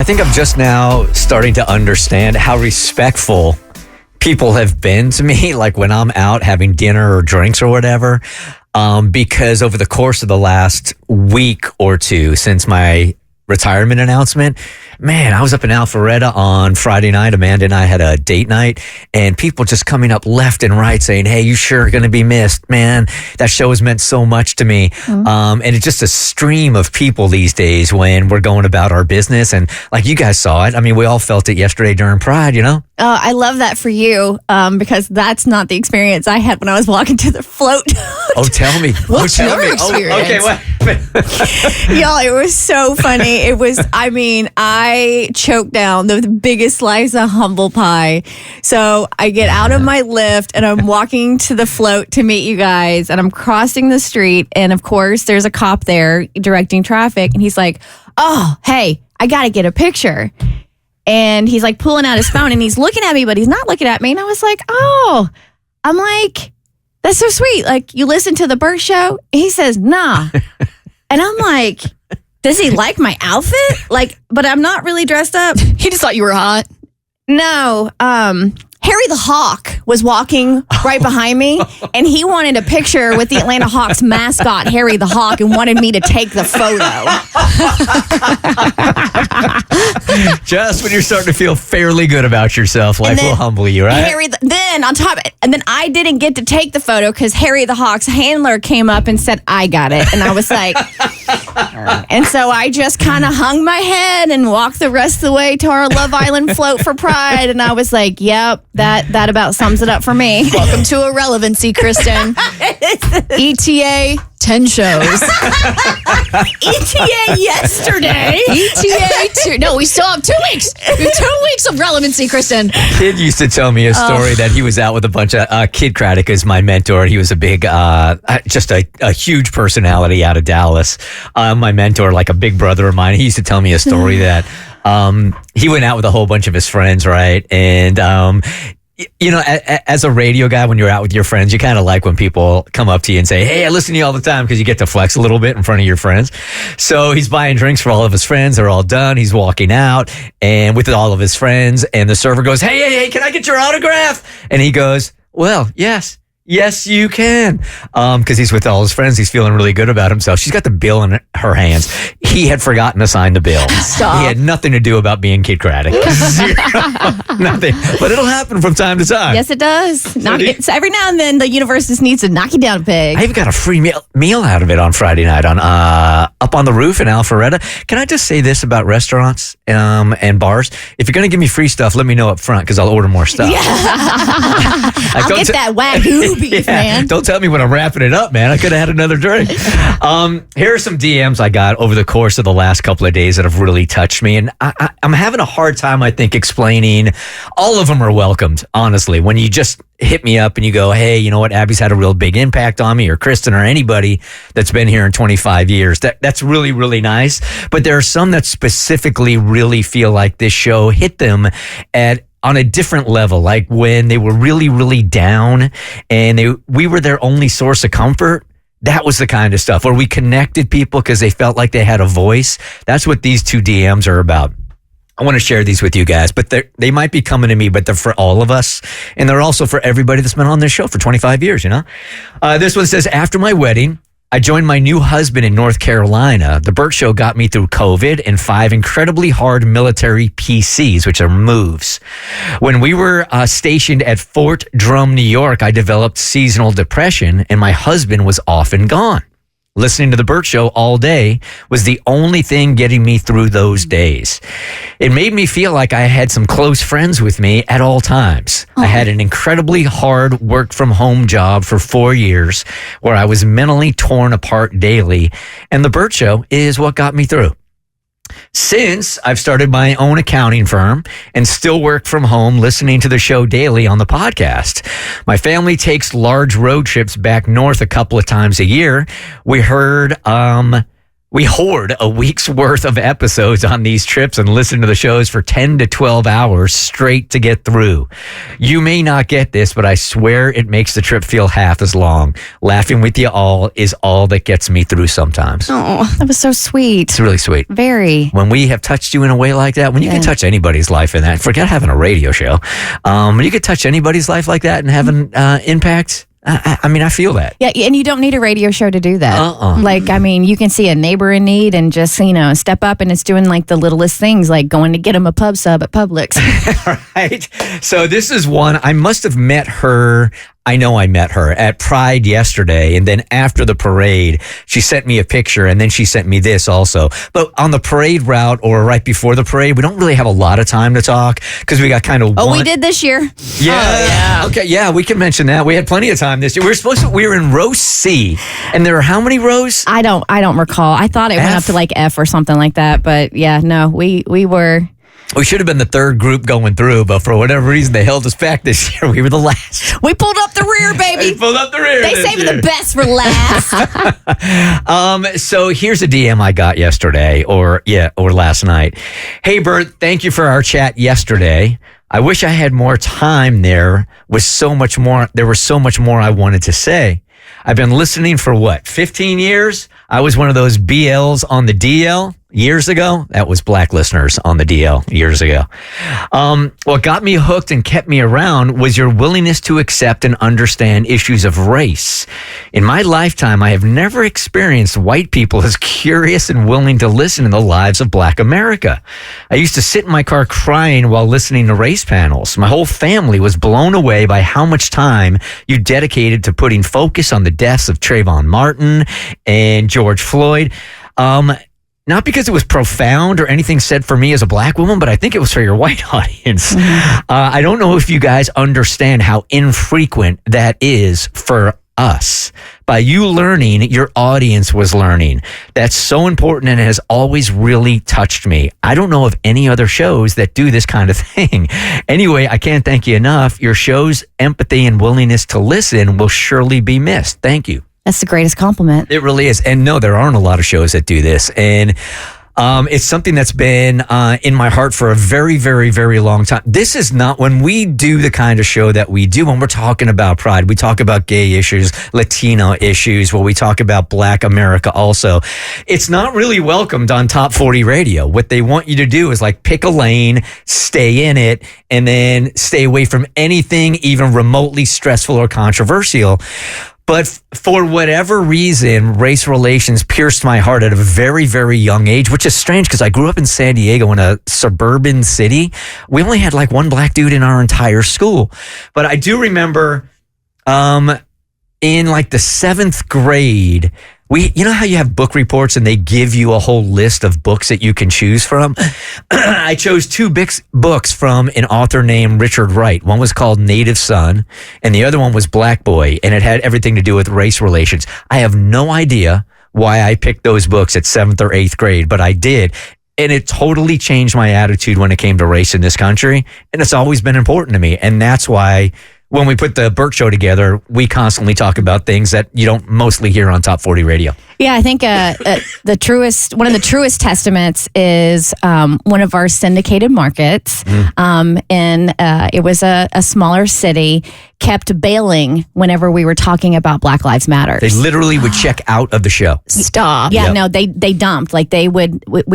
I think I'm just now starting to understand how respectful people have been to me, like when I'm out having dinner or drinks or whatever, because over the course of the last week or two since my retirement announcement, man, I was up in Alpharetta on Friday night. Amanda and I had a date night, and people just coming up left and right saying, hey, you sure are going to be missed, man. That show has meant so much to me. And it's just a stream of people these days when we're going about our business. And like you guys saw it. I mean, we all felt it yesterday during Pride, you know? I love that for you because that's not the experience I had when I was walking to the float. Oh, tell me. What's your experience? Okay, what? Y'all, it was so funny. It was, I choked down the biggest slice of humble pie. So I get out of my lift and I'm walking to the float to meet you guys, and I'm crossing the street. And of course, there's a cop there directing traffic. And he's like, oh, hey, I got to get a picture. And he's like pulling out his phone and he's looking at me, but he's not looking at me. And I was like, oh, I'm like, that's so sweet. Like, you listen to the Bert show? He says, nah. And I'm like, does he like my outfit? Like, but I'm not really dressed up. He just thought you were hot. No, Harry the Hawk was walking right behind me, and he wanted a picture with the Atlanta Hawks mascot, Harry the Hawk, and wanted me to take the photo. Just when you're starting to feel fairly good about yourself, life will humble you, right? Then I didn't get to take the photo because Harry the Hawk's handler came up and said, I got it. And I was like, and so I just kind of hung my head and walked the rest of the way to our Love Island float for Pride. And I was like, yep, that about sums it up for me. Welcome to Irrelevancy, Kristen. ETA, 10 shows. ETA yesterday. ETA, no, we still have 2 weeks. We have 2 weeks of relevancy, Kristen. Kid used to tell me a story that he was out with a bunch of Kid Craddock is my mentor. He was a big, just a huge personality out of Dallas. My mentor, like a big brother of mine. He used to tell me a story that he went out with a whole bunch of his friends, right? And you know, as a radio guy, when you're out with your friends, you kind of like when people come up to you and say, hey, I listen to you all the time, because you get to flex a little bit in front of your friends. So he's buying drinks for all of his friends. They're all done. He's walking out and with all of his friends, and the server goes, hey, can I get your autograph? And he goes, well, yes, you can. Because he's with all his friends. He's feeling really good about himself. She's got the bill in her hands. He had forgotten to sign the bill. Stop. He had nothing to do about being Kid Craddock. Zero. Nothing. But it'll happen from time to time. Yes, it does. So every now and then, the universe just needs to knock you down a peg. I even got a free meal out of it on Friday night on up on the roof in Alpharetta. Can I just say this about restaurants and bars? If you're going to give me free stuff, let me know up front, because I'll order more stuff. Yeah. I'll get that Wagyu beef, man. Don't tell me when I'm wrapping it up, man. I could have had another drink. Here are some DMs I got over the course of the last couple of days that have really touched me. And I'm having a hard time, I think, explaining. All of them are welcomed, honestly. When you just hit me up and you go, hey, you know what? Abby's had a real big impact on me, or Kristen, or anybody that's been here in 25 years. That's really, really nice. But there are some that specifically really feel like this show hit them on a different level, like when they were really, really down and we were their only source of comfort. That was the kind of stuff where we connected people because they felt like they had a voice. That's what these 2 DMs are about. I want to share these with you guys, but they might be coming to me, but they're for all of us. And they're also for everybody that's been on this show for 25 years, you know? This one says, after my wedding, I joined my new husband in North Carolina. The Bert Show got me through COVID and 5 incredibly hard military PCs, which are moves. When we were stationed at Fort Drum, New York, I developed seasonal depression, and my husband was often gone. Listening to the Bert Show all day was the only thing getting me through those days. It made me feel like I had some close friends with me at all times. I had an incredibly hard work from home job for 4 years where I was mentally torn apart daily, and the Bert Show is what got me through. Since I've started my own accounting firm and still work from home listening to the show daily on the podcast. My family takes large road trips back north a couple of times a year. We heard We hoard a week's worth of episodes on these trips and listen to the shows for 10 to 12 hours straight to get through. You may not get this, but I swear it makes the trip feel half as long. Laughing with you all is all that gets me through sometimes. Oh, that was so sweet. It's really sweet. Very. When we have touched you in a way like that, when you can touch anybody's life in that, forget having a radio show. When you can touch anybody's life like that and have an impact, I mean, I feel that. Yeah, and you don't need a radio show to do that. Like, I mean, you can see a neighbor in need and just, step up, and it's doing like the littlest things, like going to get them a pub sub at Publix. Right. So this is one, I must have met her. I know I met her at Pride yesterday, and then after the parade, she sent me a picture, and then she sent me this also. But on the parade route or right before the parade, we don't really have a lot of time to talk because we got kind of we did this year. Yeah. Okay, yeah, we can mention that. We had plenty of time this year. We were in row C, and there are how many rows? I don't recall. I thought it went up to like F or something like that, but yeah, no, we were... We should have been the third group going through, but for whatever reason, they held us back this year. We were the last. We pulled up the rear, baby. We pulled up the rear. They saved the best for last. So here's a DM I got yesterday, or last night. Hey, Bert, thank you for our chat yesterday. I wish I had more time. There was so much more I wanted to say. I've been listening for 15 years? I was one of those BLs on the DL years ago. That was black listeners on the DL years ago. What got me hooked and kept me around was your willingness to accept and understand issues of race. In my lifetime, I have never experienced white people as curious and willing to listen in the lives of black America. I used to sit in my car crying while listening to race panels. My whole family was blown away by how much time you dedicated to putting focus on the deaths of Trayvon Martin and George Floyd. Not because it was profound or anything said for me as a black woman, but I think it was for your white audience. I don't know if you guys understand how infrequent that is for us. By you learning, your audience was learning. That's so important and it has always really touched me. I don't know of any other shows that do this kind of thing. Anyway, I can't thank you enough. Your show's empathy and willingness to listen will surely be missed. Thank you. That's the greatest compliment. It really is. And no, there aren't a lot of shows that do this. And it's something that's been in my heart for a very, very, very long time. This is not when we do the kind of show that we do when we're talking about pride. We talk about gay issues, Latino issues, where we talk about Black America also. It's not really welcomed on Top 40 Radio. What they want you to do is like pick a lane, stay in it, and then stay away from anything even remotely stressful or controversial. But for whatever reason, race relations pierced my heart at a very, very young age, which is strange because I grew up in San Diego in a suburban city. We only had like one black dude in our entire school. But I do remember in like the 7th grade, you know how you have book reports and they give you a whole list of books that you can choose from? I chose 2 books from an author named Richard Wright. One was called Native Son, and the other one was Black Boy, and it had everything to do with race relations. I have no idea why I picked those books at 7th or 8th grade, but I did. And it totally changed my attitude when it came to race in this country. And it's always been important to me. And that's why when we put the Bert Show together, we constantly talk about things that you don't mostly hear on Top 40 Radio. Yeah, I think one of the truest testaments is one of our syndicated markets, and it was a smaller city, kept bailing whenever we were talking about Black Lives Matter. They literally would check out of the show. Stop. Yeah, no, they dumped. Like we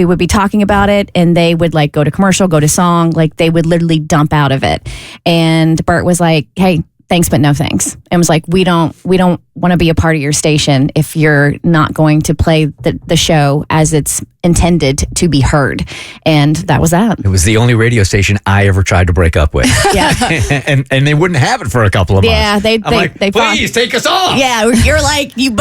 would be talking about it, and they would like go to commercial, go to song, like they would literally dump out of it. And Bert was like, "Hey, thanks, but no thanks." And was like, we don't want to be a part of your station if you're not going to play the show as it's intended to be heard. And that was that. It was the only radio station I ever tried to break up with. Yeah. and they wouldn't have it for a couple of months. Yeah, they please take us off. Yeah, you're like you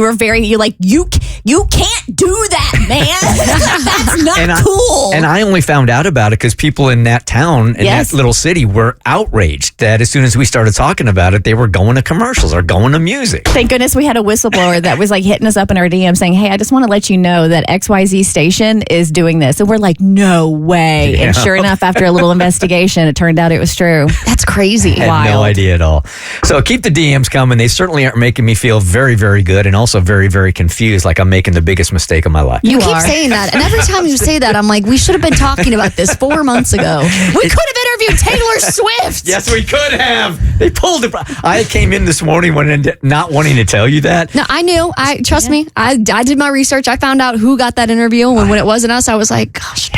were very, you're like you can't do that, man. That's not cool. And I only found out about it because people in that town, in that little city, were outraged that as soon as we started talking about it, they were going to commercials or going to music. Thank goodness we had a whistleblower that was like hitting us up in our DM saying, "Hey, I just want to let you know that at XYZ station is doing this. And we're like, no way. And sure enough, after a little investigation, it turned out it was true. That's crazy. I had no idea at all. So keep the DMs coming. They certainly aren't making me feel very, very good and also very, very confused, like I'm making the biggest mistake of my life. You keep saying that. And every time you say that, I'm like, we should have been talking about this 4 months ago. We could have interviewed Taylor Swift. Yes, we could have. They pulled it. I came in this morning not wanting to tell you that. No, I knew. Trust me. I did my research. I found out who got that interview. And when it wasn't us, I was like, gosh,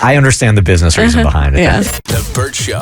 I understand the business reason behind it. Yeah. The Bert Show.